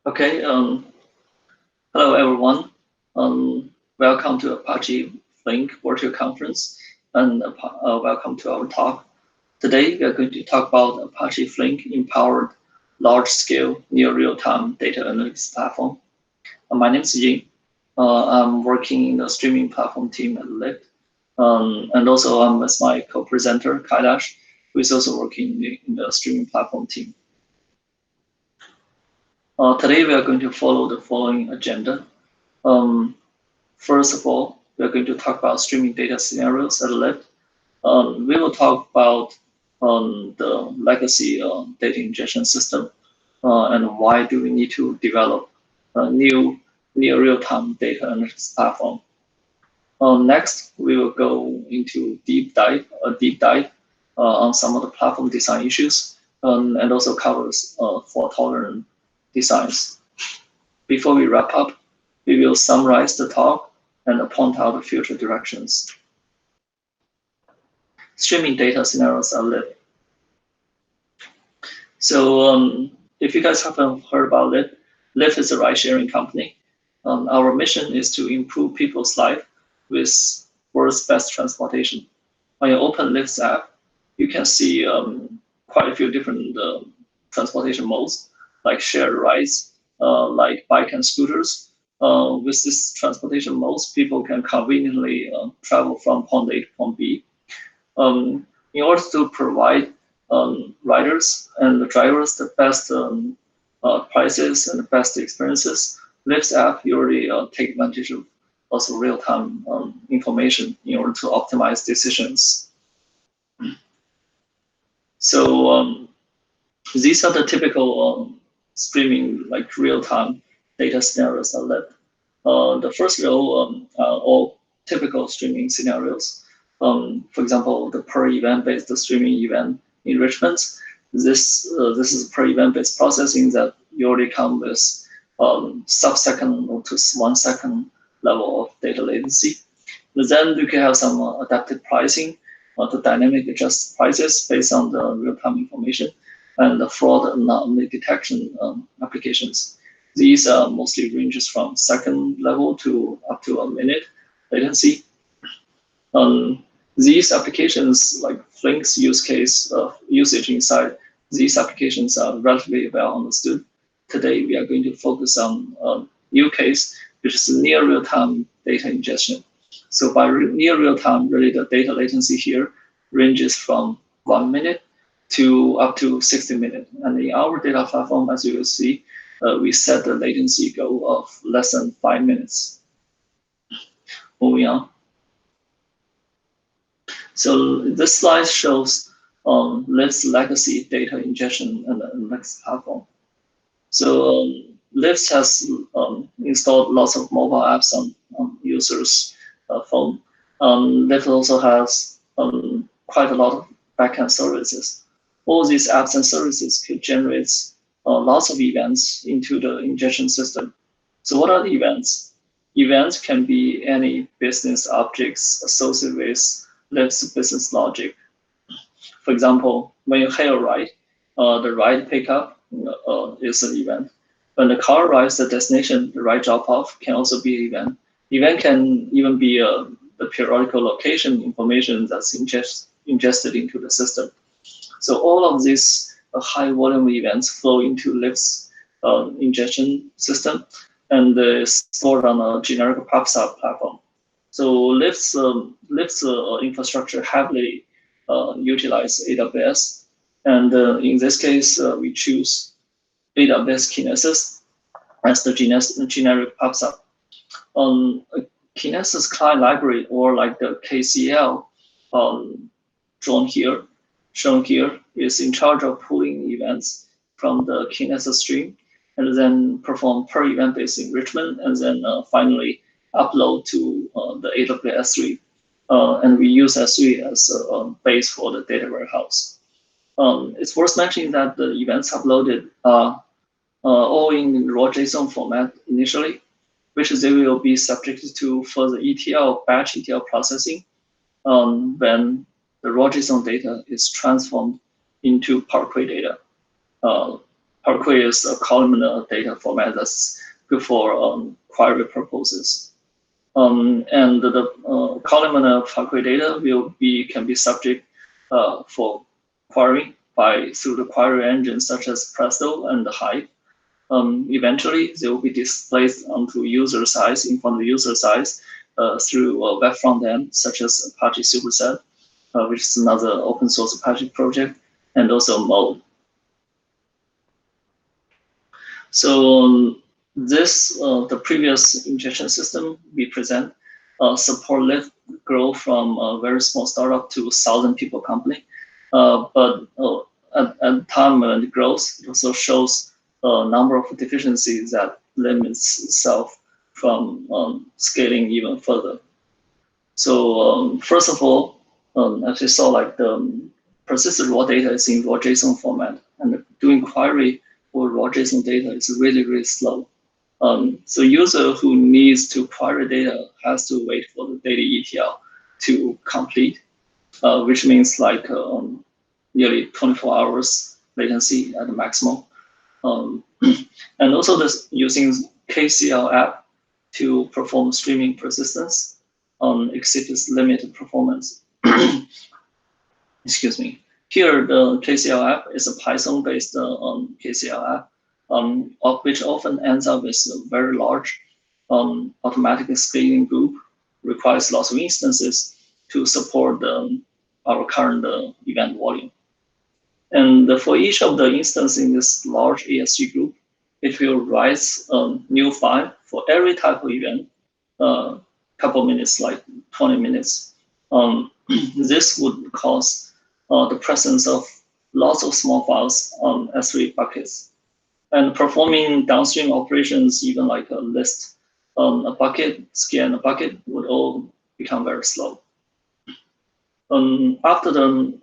Okay, hello everyone. Welcome to Apache Flink virtual conference and welcome to our talk. Today we are going to talk about Apache Flink empowered large-scale near real-time data analytics platform. My name is Ying. I'm working in the streaming platform team at Lyft. And also I'm with my co-presenter Kailash, who is also working in the streaming platform team. Today we are going to follow the following agenda. First of all, we are going to talk about streaming data scenarios at Lyft. We will talk about the legacy data ingestion system and why do we need to develop a new near real-time data analytics platform. Next, we will go into a deep dive on some of the platform design issues and also covers fault-tolerant designs. Before we wrap up, we will summarize the talk and point out the future directions. Streaming data scenarios at Lyft. So if you guys haven't heard about Lyft, Lyft is a ride-sharing company. Our mission is to improve people's life with world's best transportation. When you open Lyft's app, you can see quite a few different transportation modes, like shared rides, like bike and scooters. With this transportation modes, people can conveniently travel from point A to point B. In order to provide riders and the drivers the best prices and the best experiences, Lyft's app usually take advantage of also real-time information in order to optimize decisions. So these are the typical streaming like real-time data scenarios at Lyft. The first row are all typical streaming scenarios. For example, the per event-based streaming event enrichments. This is per event-based processing that usually come with sub-second to 1 second level of data latency. Then you can have some adaptive pricing to dynamic adjust prices based on the real-time information and the fraud anomaly detection applications. These mostly ranges from second level to up to a minute latency. These applications, like Flink's usage inside, these applications are relatively well understood. Today, we are going to focus on a new case, which is near real-time data ingestion. So by near real-time, really the data latency here ranges from 1 minute to up to 60 minutes. And in our data platform, as you will see, we set the latency goal of less than 5 minutes. Moving on. So this slide shows Lyft's legacy data ingestion and analytics platform. So Lyft has installed lots of mobile apps on users' phone. Lyft also has quite a lot of backend services. All these apps and services could generate lots of events into the ingestion system. So what are the events? Events can be any business objects associated with Lyft's business logic. For example, when you hail a ride, the ride pickup is an event. When the car arrives at the destination, the ride drop-off can also be an event. Event can even be the periodical location information that's ingested into the system. So all of these high volume events flow into Lyft's ingestion system and stored on a generic pubsub platform. So Lyft's infrastructure heavily utilize AWS, and in this case, we choose AWS Kinesis as the generic pubsub. Kinesis client library, or like the KCL shown here, is in charge of pulling events from the Kinesis stream and then perform per event-based enrichment, and then finally upload to the AWS S3. And we use S3 as a base for the data warehouse. It's worth mentioning that the events uploaded are all in raw JSON format initially, which they will be subjected to further batch ETL processing when the raw JSON data is transformed into Power Query data. Power Parquet is a columnar data format that's good for query purposes. And the columnar Parquet data can be subject for query through the query engines such as Presto and Hive. Eventually, they will be displayed onto user size in front of the user size through a web front end such as Apache Superset, which is another open source Apache project, and also Mode. So the previous ingestion system we present support Lyft grow from a very small startup to 1,000 people company. But at the time when it grows, it also shows a number of deficiencies that limits itself from scaling even further. So first of all, as you saw, like the persistent raw data is in raw JSON format, and doing query for raw JSON data is really, really slow. So user who needs to query data has to wait for the daily ETL to complete, which means like nearly 24 hours latency at the maximum. And also this using KCL app to perform streaming persistence exceeds limited performance. Excuse me. Here, the KCL app is a Python-based KCL app, which often ends up with a very large automatic scaling group, requires lots of instances to support our current event volume. And for each of the instances in this large ASG group, it will write a new file for every type of event, couple minutes, like 20 minutes. This would cause the presence of lots of small files on S3 buckets. And performing downstream operations, even like a list, a bucket, scan a bucket, would all become very slow. After the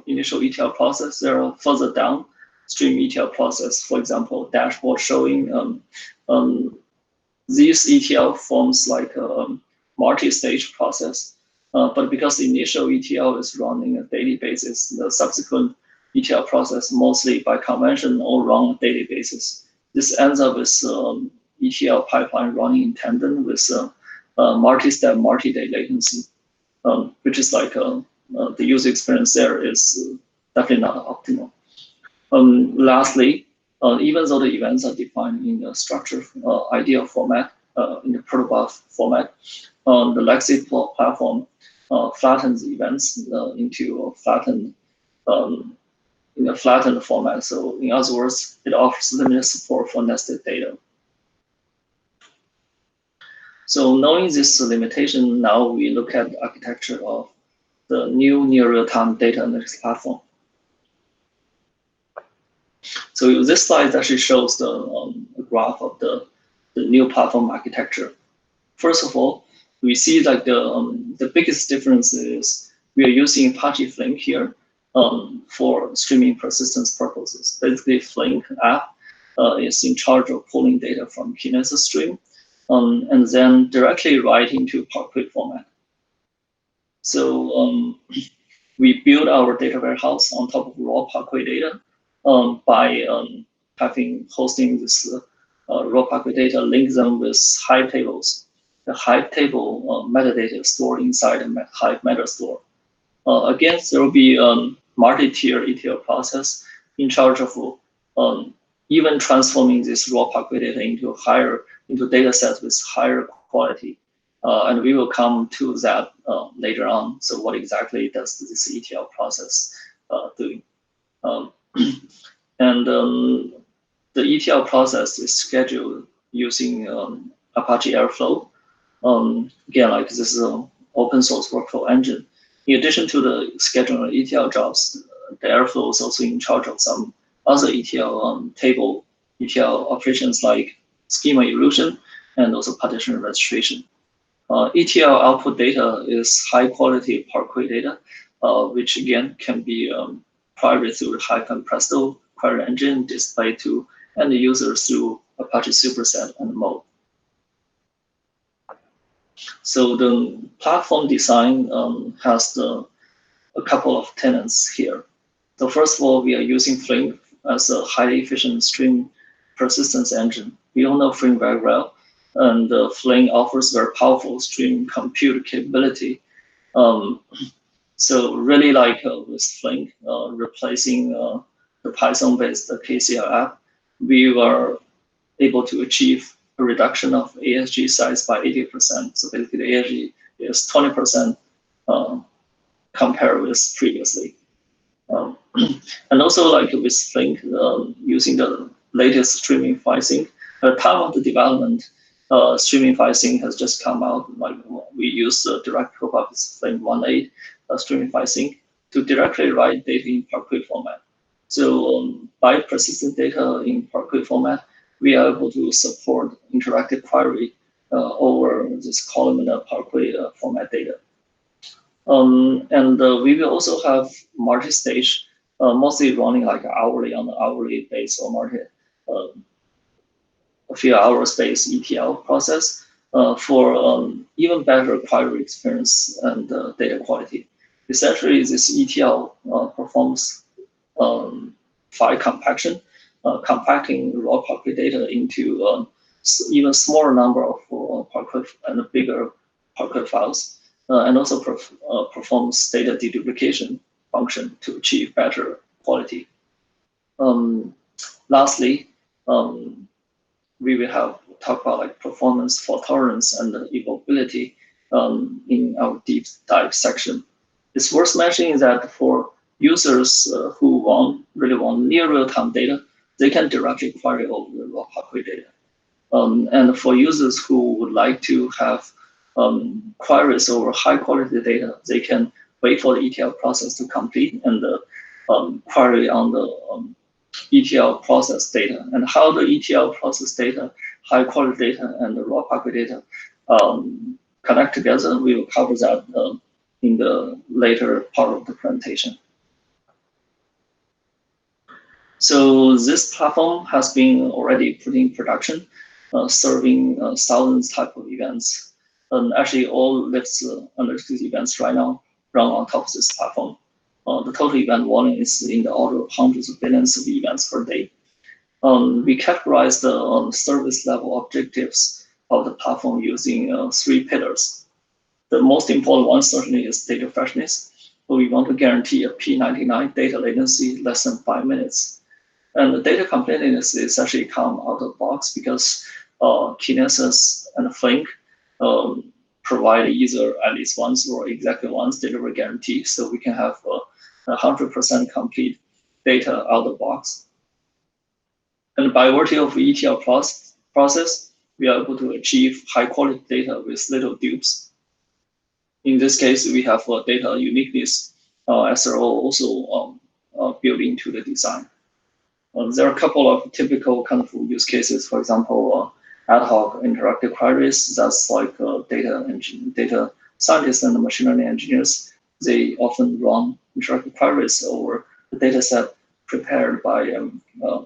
initial ETL process, there are further downstream ETL process. For example, dashboard showing these ETL forms like a multi-stage process. But because the initial ETL is running on a daily basis, the subsequent ETL process mostly by convention all run on a daily basis. This ends up with ETL pipeline running in tandem with multi-step, multi-day latency. Which is like the user experience there is definitely not optimal. Lastly, even though the events are defined in the structured ideal format, in the protobuf format, the legacy platform flattens events into a flattened in a flattened format. So in other words, it offers limited support for nested data. So knowing this limitation, now we look at the architecture of the new near real-time data analytics platform. So this slide actually shows the graph of the new platform architecture. First of all, we see like the biggest difference is we are using Apache Flink here for streaming persistence purposes. Basically, Flink app is in charge of pulling data from Kinesis stream and then directly writing to Parquet format. So we build our data warehouse on top of raw Parquet data by hosting this raw Parquet data, link them with Hive tables. The Hive table metadata stored inside the Hive meta store. Again, there will be multi-tier ETL process in charge of even transforming this raw Parquet data into data sets with higher quality. And we will come to that later on. So what exactly does this ETL process doing? And the ETL process is scheduled using Apache Airflow. Again, like this is an open source workflow engine. In addition to the scheduling ETL jobs, the Airflow is also in charge of some other ETL table ETL operations like schema evolution and also partition registration. ETL output data is high quality Parquet data, which again can be queried through the Hive and Presto query engine, displayed to end users through Apache Superset and Mode. So the platform design has a couple of tenets here. So first of all, we are using Flink as a highly efficient stream persistence engine. We all know Flink very well, and Flink offers very powerful stream compute capability. So really like with Flink replacing the Python-based KCL app, we were able to achieve a reduction of ASG size by 80%. So basically the ASG is 20% compared with previously. And also like with Flink, using the latest streaming FiSync, at the time of the development, streaming FiSync has just come out. Like we use the direct hookup with Flink 1.8 streaming FiSync to directly write data in Parquet format. So by persistent data in Parquet format, we are able to support interactive query over this columnar Parquet format data. And we will also have multi-stage, mostly running like hourly on an hourly base or a few hours based ETL process for even better query experience and data quality. Essentially, this ETL performs file compaction, compacting raw Parquet data into even smaller number of Parquet and bigger Parquet files, and also performs data deduplication function to achieve better quality. Lastly, we will have talk about like performance fault tolerance and evolvability in our deep dive section. It's worth mentioning that for users who really want near real-time data, they can directly query over the raw Parquet data. And for users who would like to have queries over high-quality data, they can wait for the ETL process to complete and query on the ETL process data. And how the ETL process data, high-quality data, and the raw Parquet data connect together, we will cover that in the later part of the presentation. So this platform has been already put in production, serving thousands type of events. Actually, all Lyft's analytics events right now run on top of this platform. The total event volume is in the order of hundreds of billions of events per day. We categorize the service level objectives of the platform using 3 pillars. The most important one certainly is data freshness. We want to guarantee a P99 data latency less than 5 minutes. And the data completeness is actually come out of the box because Kinesis and Flink provide either at least once or exactly once delivery guarantee. So we can have 100% complete data out of the box. And by virtue of ETL process, we are able to achieve high quality data with little dupes. In this case, we have data uniqueness SRO also built into the design. There are a couple of typical kind of use cases. For example, ad hoc interactive queries. That's like data scientists and machine learning engineers. They often run interactive queries over the data set prepared by our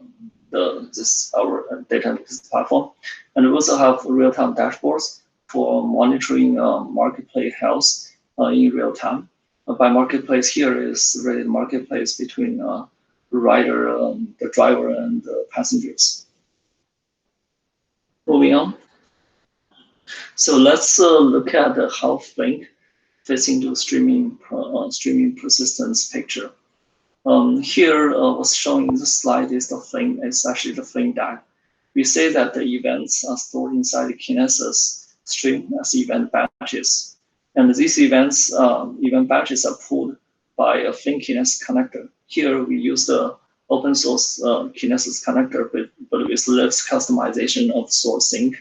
data analytics platform. And we also have real-time dashboards for monitoring marketplace health in real time. By marketplace here is really the marketplace between the rider, the driver, and the passengers. Moving on. So let's look at how Flink fits into streaming persistence picture. Here, what's shown in the slide is the Flink. It's actually the Flink DAG. We say that the events are stored inside the Kinesis stream as event batches, and these events, event batches are pulled by a Flink Kinesis connector. Here, we use the open source Kinesis connector, but with Lyft's customization of source sync.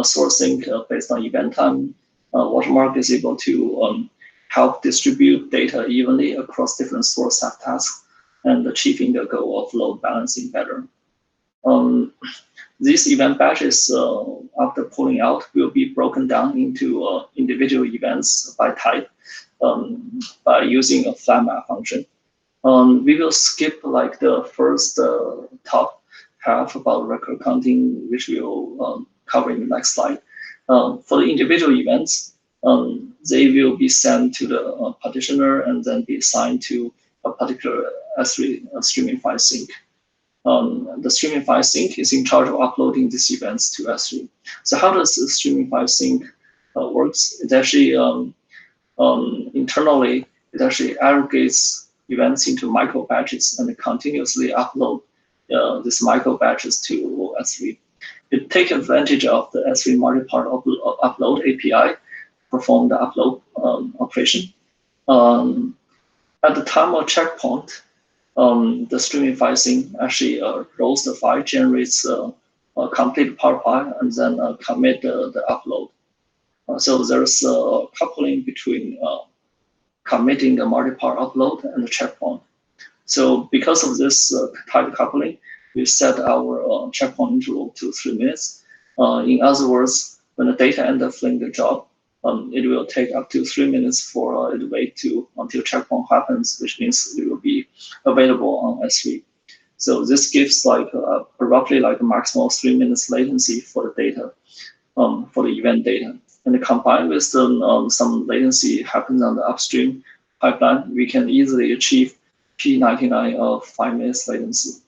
Source sync based on event time, Watermark is able to help distribute data evenly across different source tasks and achieving the goal of load balancing better. These event batches, after pulling out, will be broken down into individual events by type by using a flat map function. We will skip like the first top half about record counting, which we'll cover in the next slide. For the individual events, they will be sent to the partitioner and then be assigned to a particular S3 streaming FiSync. the streaming file sync is in charge of uploading these events to S3. So how does the streaming file sync works? It actually internally, it actually aggregates events into micro batches and continuously upload these micro batches to S3. It takes advantage of the S3 multi-part upload API, perform the upload operation. At the time of checkpoint, the streaming file sync actually rolls the file, generates a complete part file, and then commit the upload. So there's a coupling between committing the multi-part upload and the checkpoint. So because of this tight coupling, we set our checkpoint interval to 3 minutes. In other words, when the data ends up Flink the job, it will take up to 3 minutes for it to wait until checkpoint happens, which means it will be available on S3. So this gives like roughly like a maximum 3 minutes latency for the data, for the event data. And combined with some latency happens on the upstream pipeline, we can easily achieve P99 of 5 minutes latency.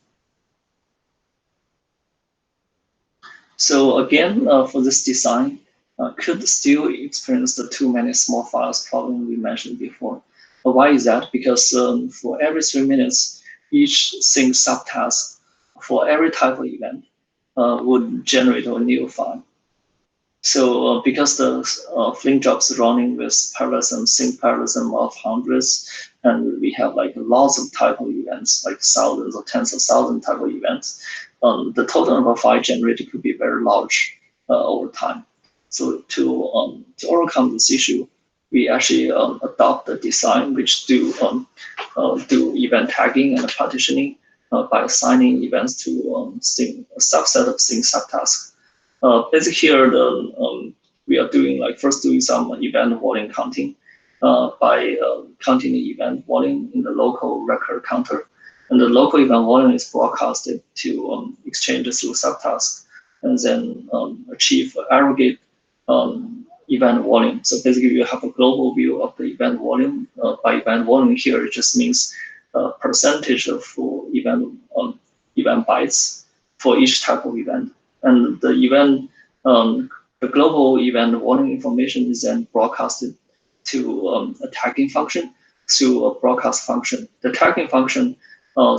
So again, for this design, could still experience the too many small files problem we mentioned before. But why is that? Because for every 3 minutes, each sync subtask for every type of event would generate a new file. So because the Flink job is running with parallelism, sync parallelism of hundreds, and we have like lots of type of events, like thousands or tens of thousands type of events, the total number of files generated could be very large over time. So to overcome this issue, we actually adopt the design which do event tagging and partitioning by assigning events to a subset of sync subtasks. Basically here, we are doing first doing some event volume counting by counting the event volume in the local record counter. And the local event volume is broadcasted to exchange through subtasks and then achieve aggregate event volume. So basically you have a global view of the event volume. By event volume here, it just means percentage of event bytes for each type of event. And the event, the global event volume information is then broadcasted to a tagging function through a broadcast function. The tagging function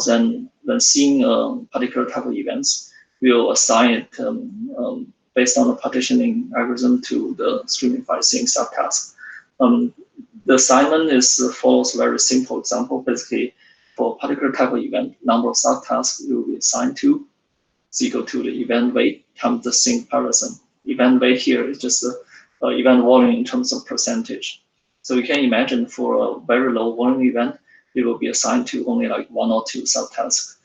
then, when seeing a particular type of events, will assign it based on the partitioning algorithm to the streaming file sync subtask. The assignment follows a very simple example. Basically, for a particular type of event, number of subtasks will be assigned to is equal to the event weight times the sync parallelism. Event weight here is just the event volume in terms of percentage. So you can imagine for a very low volume event, it will be assigned to only like 1 or 2 subtasks.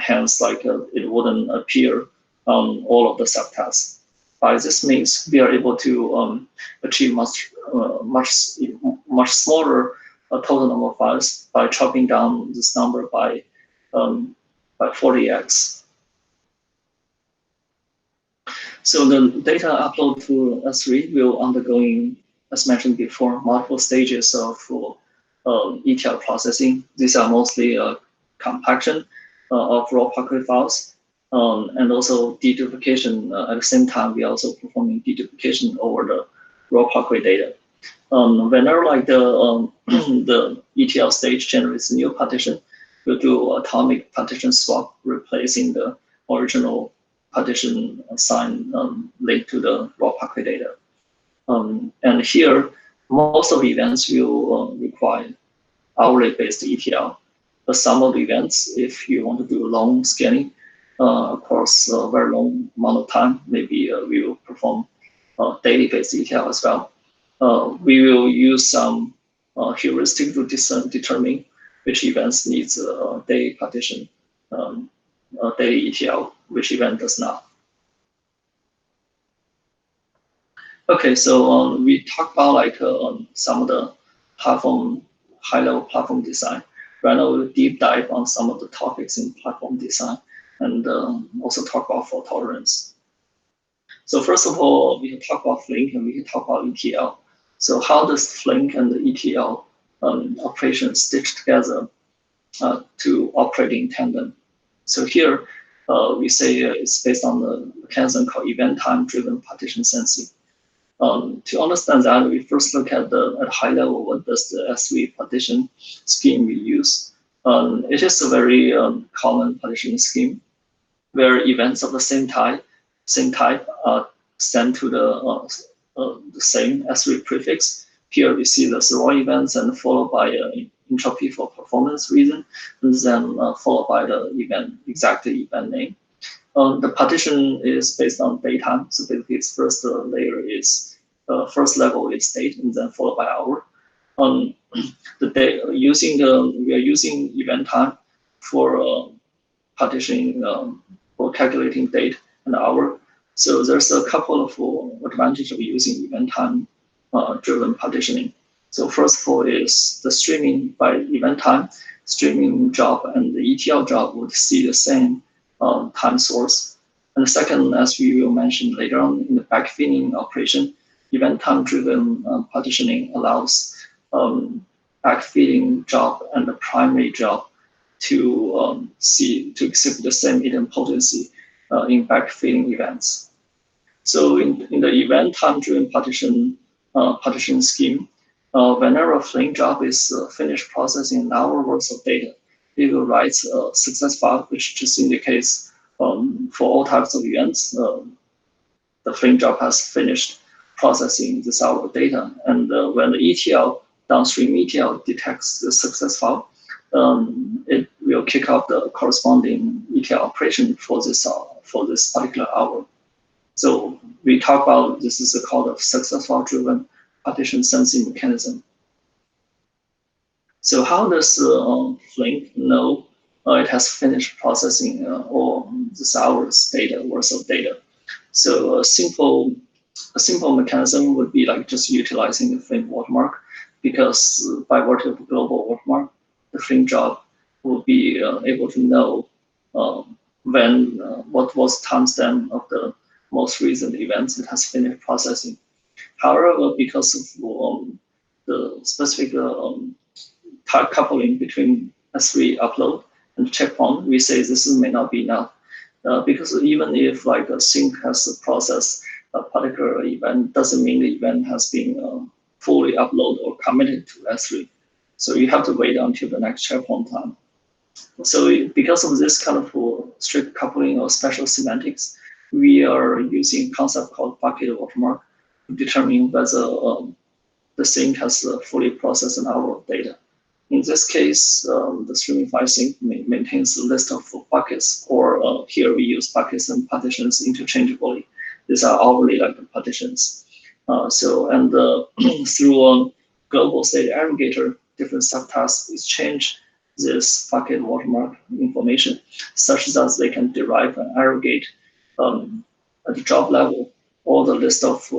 Hence, it wouldn't appear all of the subtasks. By this means, we are able to achieve much smaller total number of files by chopping down this number by 40x. So the data upload to S3 will undergoing, as mentioned before, multiple stages of ETL processing. These are mostly compaction of raw packet files, and also deduplication. At the same time, we are also performing deduplication over the raw packet data. Whenever the ETL stage generates a new partition, we'll do atomic partition swap, replacing the original partition assigned linked to the raw packet data. And here, most of the events will require hourly-based ETL. But some of the events, if you want to do long scanning across a very long amount of time, maybe we will perform daily-based ETL as well. We will use some heuristic to determine which events needs a daily partition, daily ETL, which event does not. Okay, so we talked about some of the platform, high-level platform design. Right now, we'll deep dive on some of the topics in platform design and also talk about fault tolerance. So first of all, we can talk about Flink and we can talk about ETL. So how does Flink and the ETL operation stitch together to operate in tandem? So here we say it's based on the mechanism called event time driven partition sensing. To understand that, we first look at at high level, what does the S3 partition scheme we use. It is a very common partition scheme where events of the same type are sent to the same S3 prefix. Here we see the raw events and followed by entropy for performance reason, and then followed by the exact event name. The partition is based on datetime, so basically its first layer is first level is date, and then followed by hour. We are using event time for partitioning, for calculating date and hour. So there's a couple of advantages of using event time driven partitioning. So first of all is the streaming by event time. Streaming job and the ETL job would see the same time source. And the second, as we will mention later on in the backfilling operation, event time driven partitioning allows backfilling job and the primary job to exhibit the same idempotency in backfilling events. So in the event time driven partition scheme, whenever a Flink job is finished processing an hour worth of data, it will write a success file, which just indicates for all types of events, the Flink job has finished processing this hour of data. And when the ETL, downstream ETL detects the success file, it will kick off the corresponding ETL operation for this particular hour. So we talk about this is called a success file driven partition sensing mechanism. So how does Flink know it has finished processing all this hour's data worth of data? So a simple mechanism would be like just utilizing the Flink watermark, because by virtue of the global watermark, the Flink job will be able to know what was timestamp of the most recent events it has finished processing. However, because of the specific type coupling between S3 upload and checkpoint, we say this may not be enough. Because even if like a sync has processed a particular event, doesn't mean the event has been fully uploaded or committed to S3. So you have to wait until the next checkpoint time. So because of this kind of strict coupling or special semantics, we are using a concept called bucket watermark to determine whether the sync has fully processed an hour of data. In this case, the streaming file sync maintains a list of buckets, or here we use buckets and partitions interchangeably. These are hourly like partitions. Through global state aggregator, different subtasks exchange this bucket watermark information such that they can derive and aggregate at the job level all the list of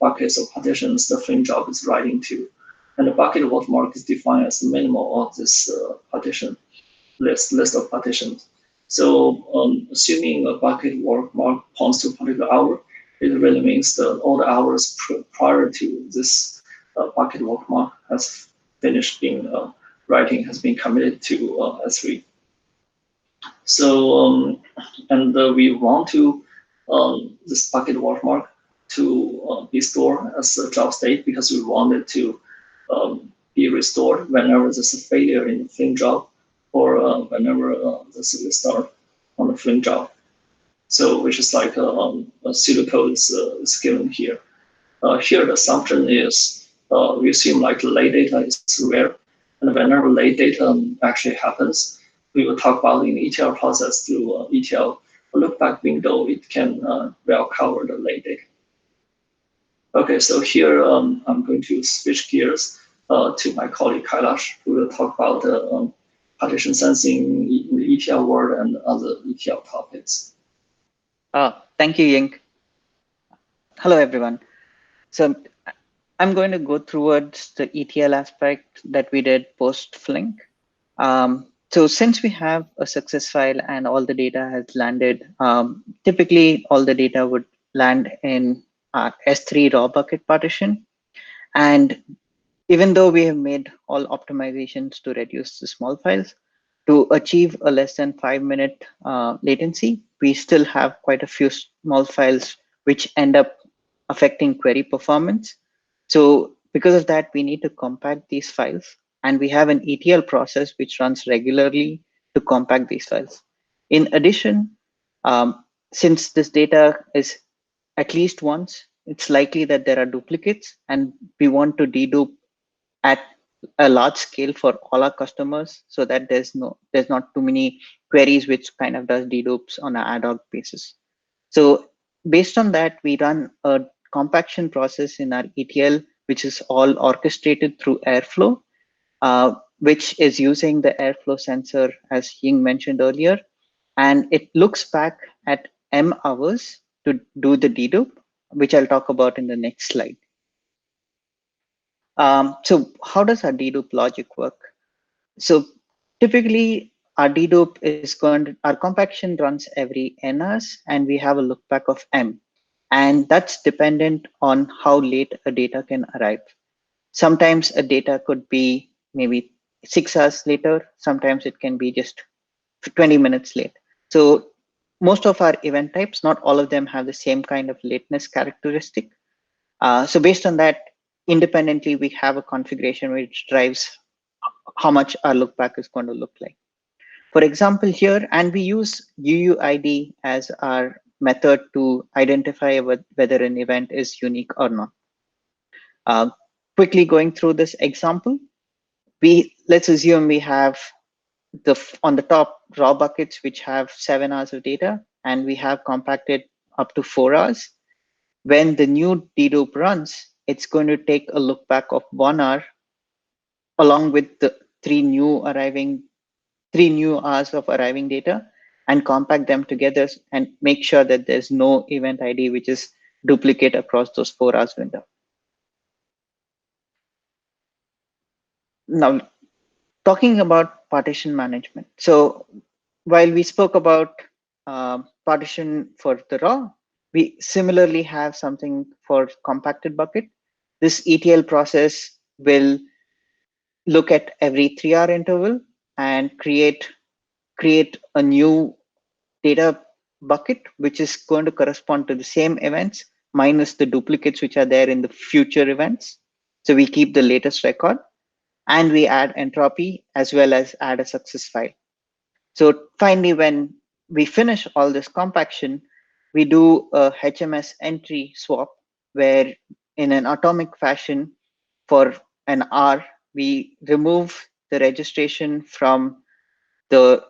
buckets or partitions the Flink job is writing to. And the bucket watermark is defined as the minimal of this partition list of partitions. So assuming a bucket watermark points to a particular hour, it really means that all the hours prior to this bucket watermark has finished being writing, has been committed to S3. So we want to this bucket watermark to be stored as a job state, because we want it to be restored whenever there's a failure in the Flink job, or whenever there's a restart on the Flink job. So which is like a pseudocode is given here. Here the assumption is we assume like late data is rare, and whenever late data actually happens, we will talk about in the ETL process through ETL lookback window, it can well cover the late data. Okay, so here I'm going to switch gears to my colleague Kailash, who will talk about partition sensing in the ETL world and other ETL topics. Thank you, Ying. Hello, everyone. So I'm going to go towards the ETL aspect that we did post-Flink. So since we have a success file and all the data has landed, typically all the data would land in S3 raw bucket partition. And even though we have made all optimizations to reduce the small files, To achieve a less than 5-minute latency, we still have quite a few small files which end up affecting query performance. So because of that, we need to compact these files, and we have an ETL process which runs regularly to compact these files. In addition, since this data is at least once, it's likely that there are duplicates, and we want to dedupe at a large scale for all our customers so that there's not too many queries which kind of does dedupes on an ad hoc basis. So based on that, we run a compaction process in our ETL, which is all orchestrated through Airflow, which is using the Airflow sensor, as Ying mentioned earlier, and it looks back at M hours to do the dedupe, which I'll talk about in the next slide. So how does our dedupe logic work? So typically our dedupe is our compaction runs every n hours, and we have a look back of M. And that's dependent on how late a data can arrive. Sometimes a data could be maybe 6 hours later. Sometimes it can be just 20 minutes late. So most of our event types, not all of them have the same kind of lateness characteristic. So based on that, independently, we have a configuration which drives how much our look back is going to look like. For example, here, and we use UUID as our method to identify whether an event is unique or not. Quickly going through this example, let's assume we have on the top raw buckets which have 7 hours of data, and we have compacted up to 4 hours. When the new dedupe runs, it's going to take a look back of 1 hour along with the three new hours of arriving data and compact them together and make sure that there's no event ID which is duplicate across those 4 hours window. Now, talking about partition management. So while we spoke about partition for the raw, we similarly have something for compacted bucket. This ETL process will look at every 3-hour interval and create a new data bucket, which is going to correspond to the same events minus the duplicates which are there in the future events. So we keep the latest record, and we add entropy as well as add a success file. So finally, when we finish all this compaction, we do a HMS entry swap where in an atomic fashion for an hour, we remove the registration from the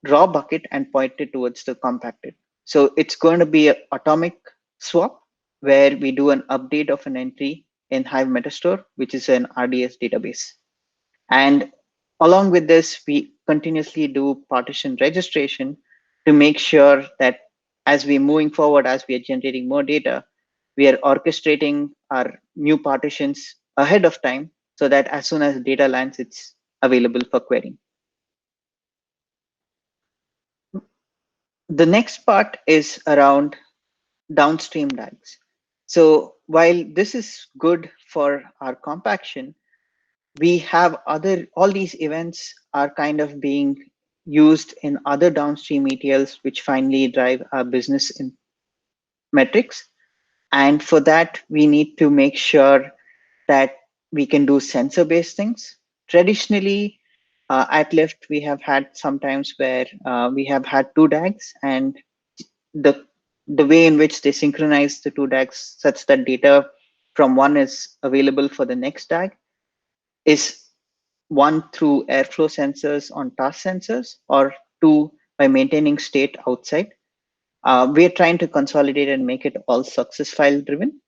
raw bucket and point it towards the compacted. So it's going to be an atomic swap where we do an update of an entry in Hive Metastore, which is an RDS database. And along with this, we continuously do partition registration to make sure that as we're moving forward, as we are generating more data, we are orchestrating our new partitions ahead of time so that as soon as data lands, it's available for querying. The next part is around downstream DAGs. So while this is good for our compaction, we have all these events are kind of being used in other downstream ETLs, which finally drive our business in metrics. And for that, we need to make sure that we can do sensor-based things. Traditionally, at Lyft, we have had sometimes where we have had two DAGs, and the way in which they synchronize the two DAGs such that data from one is available for the next DAG is one through airflow sensors on task sensors, or two by maintaining state outside. We're trying to consolidate and make it all success file driven.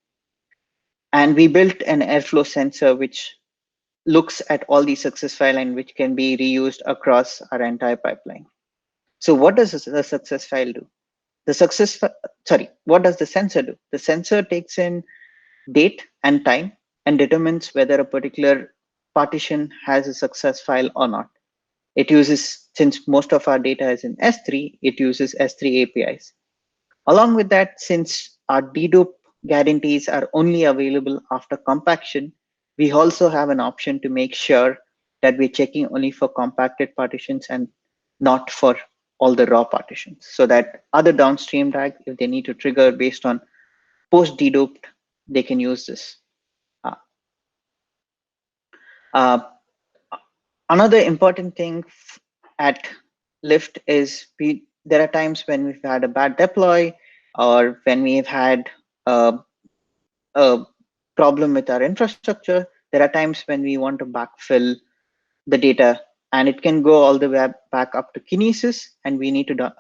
And we built an airflow sensor which looks at all these success file and which can be reused across our entire pipeline. So what does the success file do? What does the sensor do? The sensor takes in date and time and determines whether a particular partition has a success file or not. It uses, since most of our data is in S3, it uses S3 APIs. Along with that, since our dedupe guarantees are only available after compaction, we also have an option to make sure that we're checking only for compacted partitions and not for all the raw partitions, so that other downstream DAG, if they need to trigger based on post deduped, they can use this. Uh, uh, Another important thing at Lyft is there are times when we've had a bad deploy, or when we've had a problem with our infrastructure. There are times when we want to backfill the data, and it can go all the way back up to Kinesis, and we need to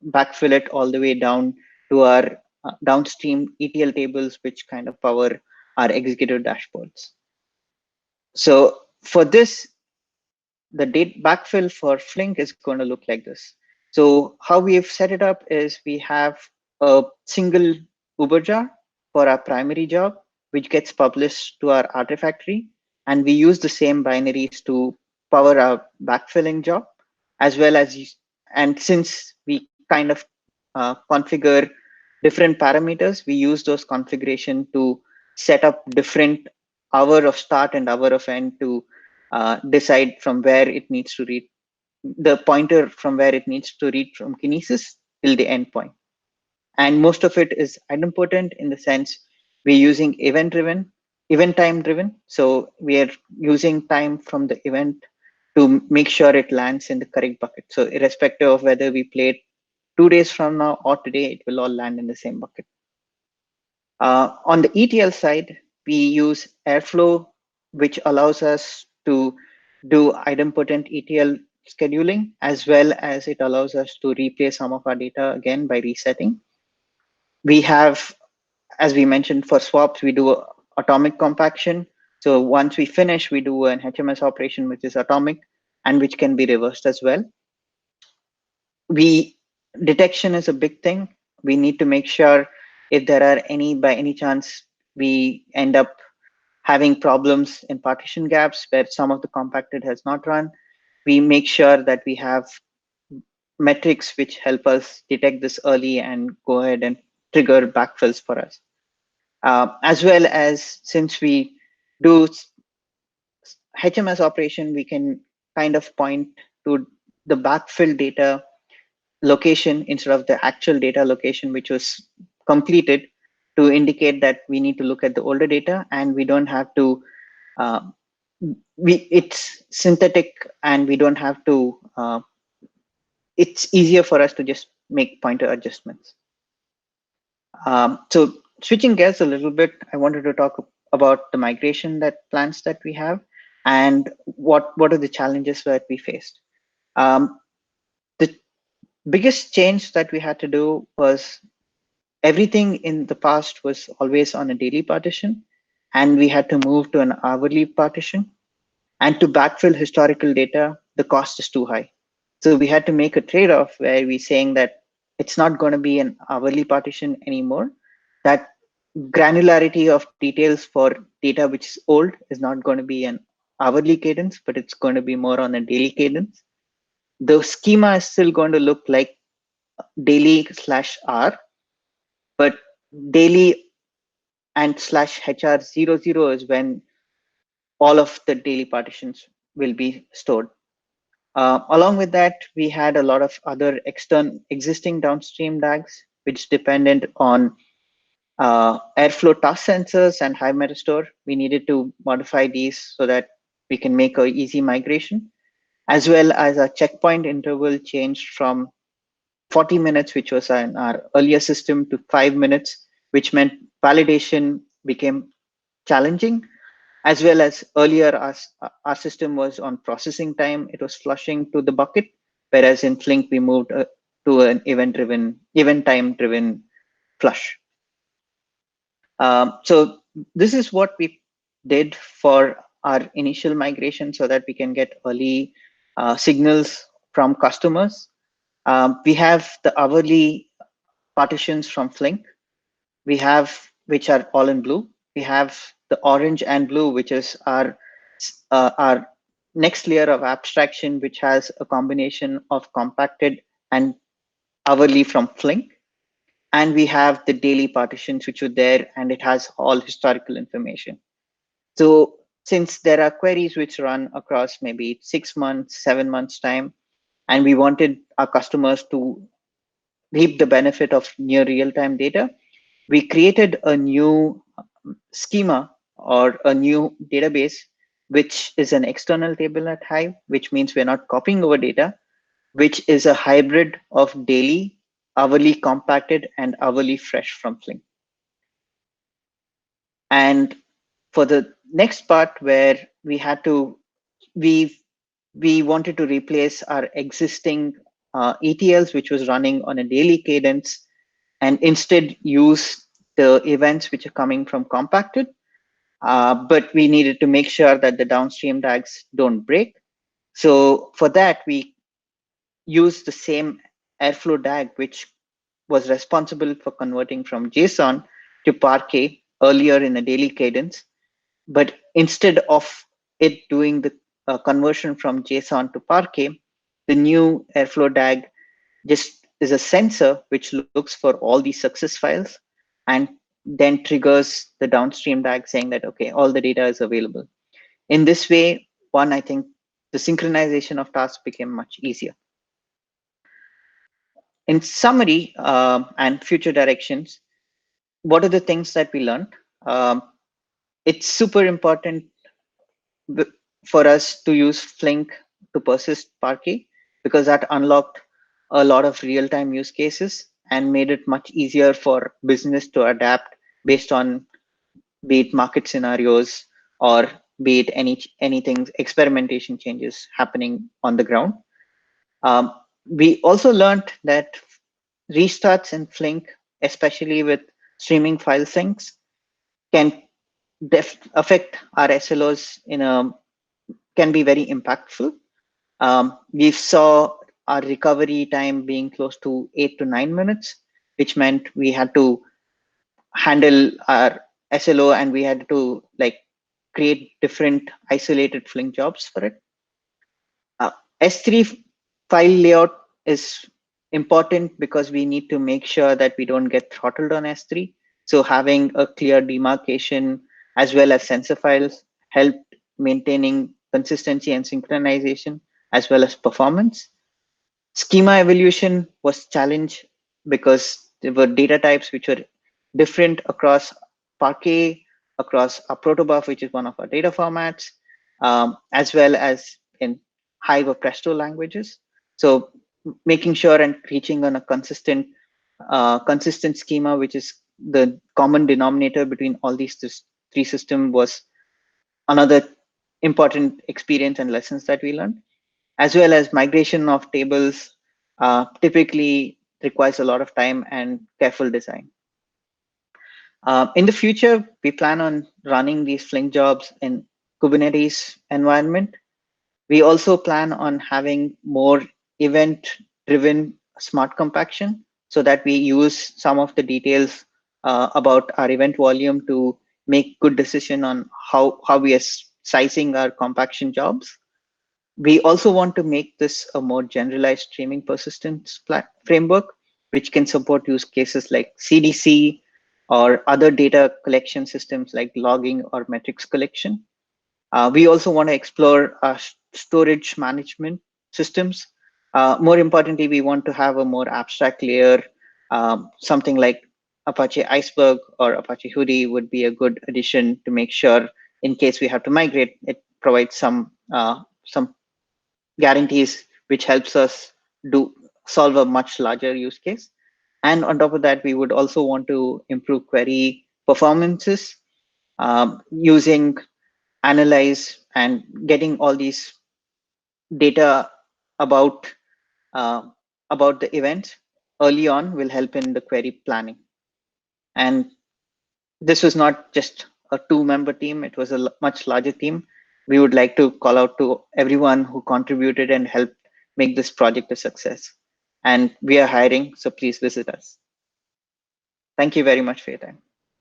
backfill it all the way down to our downstream ETL tables, which kind of power our executive dashboards. So for this, the date backfill for Flink is going to look like this. So how we've set it up is we have a single Uber jar for our primary job, which gets published to our artifactory. And we use the same binaries to power our backfilling job, as well as, and since we kind of configure different parameters, we use those configuration to set up different hour of start and hour of end to decide from where it needs to read the pointer, from where it needs to read from Kinesis till the endpoint. And most of it is idempotent in the sense we're using event time driven. So we are using time from the event to make sure it lands in the correct bucket. So irrespective of whether we play it 2 days from now or today, it will all land in the same bucket. On the ETL side, we use Airflow, which allows us to do idempotent ETL scheduling, as well as it allows us to replay some of our data again by resetting. We have, as we mentioned, for swaps, we do atomic compaction. So once we finish, we do an HMS operation, which is atomic and which can be reversed as well. Detection is a big thing. We need to make sure if there are by any chance, we end up having problems in partition gaps where some of the compacted has not run. We make sure that we have metrics which help us detect this early and go ahead and trigger backfills for us. As well as, since we do HMS operation, we can kind of point to the backfill data location instead of the actual data location, which was completed, to indicate that we need to look at the older data, and we don't have to, it's synthetic, and we don't have to, it's easier for us to just make pointer adjustments. So switching gears a little bit, I wanted to talk about the migration plans that we have, and what are the challenges that we faced. The biggest change that we had to do was everything in the past was always on a daily partition, and we had to move to an hourly partition. And to backfill historical data, the cost is too high. So we had to make a trade-off where we're saying that it's not going to be an hourly partition anymore. That granularity of details for data which is old is not going to be an hourly cadence, but it's going to be more on a daily cadence. The schema is still going to look like daily/r, but daily and /HR00 is when all of the daily partitions will be stored. Along with that, we had a lot of other existing downstream DAGs, which depended on Airflow task sensors and high metastore. We needed to modify these so that we can make an easy migration, as well as a checkpoint interval changed from 40 minutes, which was in our earlier system, to 5 minutes, which meant validation became challenging. As well as earlier, our system was on processing time. It was flushing to the bucket, whereas in Flink, we moved to an event time driven flush. So this is what we did for our initial migration so that we can get early signals from customers. We have the hourly partitions from Flink. We have, which are all in blue. We have the orange and blue, which is our next layer of abstraction, which has a combination of compacted and hourly from Flink. And we have the daily partitions, which are there, and it has all historical information. So since there are queries which run across maybe 6 months, 7 months time, and we wanted our customers to reap the benefit of near real-time data, we created a new schema or a new database, which is an external table at Hive, which means we're not copying over data, which is a hybrid of daily, hourly compacted, and hourly fresh from Flink. And for the next part where we had to, we wanted to replace our existing ETLs, which was running on a daily cadence, and instead use the events which are coming from compacted. But we needed to make sure that the downstream DAGs don't break. So for that, we used the same Airflow DAG, which was responsible for converting from JSON to Parquet earlier in a daily cadence. But instead of it doing the conversion from JSON to Parquet, the new Airflow DAG just is a sensor which looks for all these success files and then triggers the downstream DAG saying that, okay, all the data is available. In this way, I think the synchronization of tasks became much easier. In summary and future directions, what are the things that we learned? It's super important for us to use Flink to persist Parquet because that unlocked a lot of real-time use cases and made it much easier for business to adapt based on be it market scenarios or be it anything experimentation changes happening on the ground. We also learned that restarts in Flink, especially with streaming file syncs, can affect our SLOs can be very impactful. We saw our recovery time being close to 8 to 9 minutes, which meant we had to handle our SLO and we had to create different isolated Flink jobs for it. S3 file layout is important because we need to make sure that we don't get throttled on S3. So having a clear demarcation as well as sensor files helped maintaining consistency and synchronization as well as performance. Schema evolution was challenged because there were data types which were different across Parquet, across a protobuf, which is one of our data formats, as well as in Hive or Presto languages. So making sure and reaching on a consistent schema, which is the common denominator between all these three systems, was another important experience and lessons that we learned, as well as migration of tables typically requires a lot of time and careful design. In the future, we plan on running these Flink jobs in Kubernetes environment. We also plan on having more event-driven smart compaction so that we use some of the details about our event volume to make good decision on how we are sizing our compaction jobs. We also want to make this a more generalized streaming persistence framework, which can support use cases like CDC or other data collection systems like logging or metrics collection. We also want to explore storage management systems. More importantly, we want to have a more abstract layer. Something like Apache Iceberg or Apache Hudi would be a good addition to make sure in case we have to migrate, it provides some guarantees, which helps us solve a much larger use case. And on top of that, we would also want to improve query performances using analyze and getting all these data about the event early on will help in the query planning. And this was not just a 2-member team, it was a much larger team. We would like to call out to everyone who contributed and helped make this project a success. And we are hiring, so please visit us. Thank you very much for your time.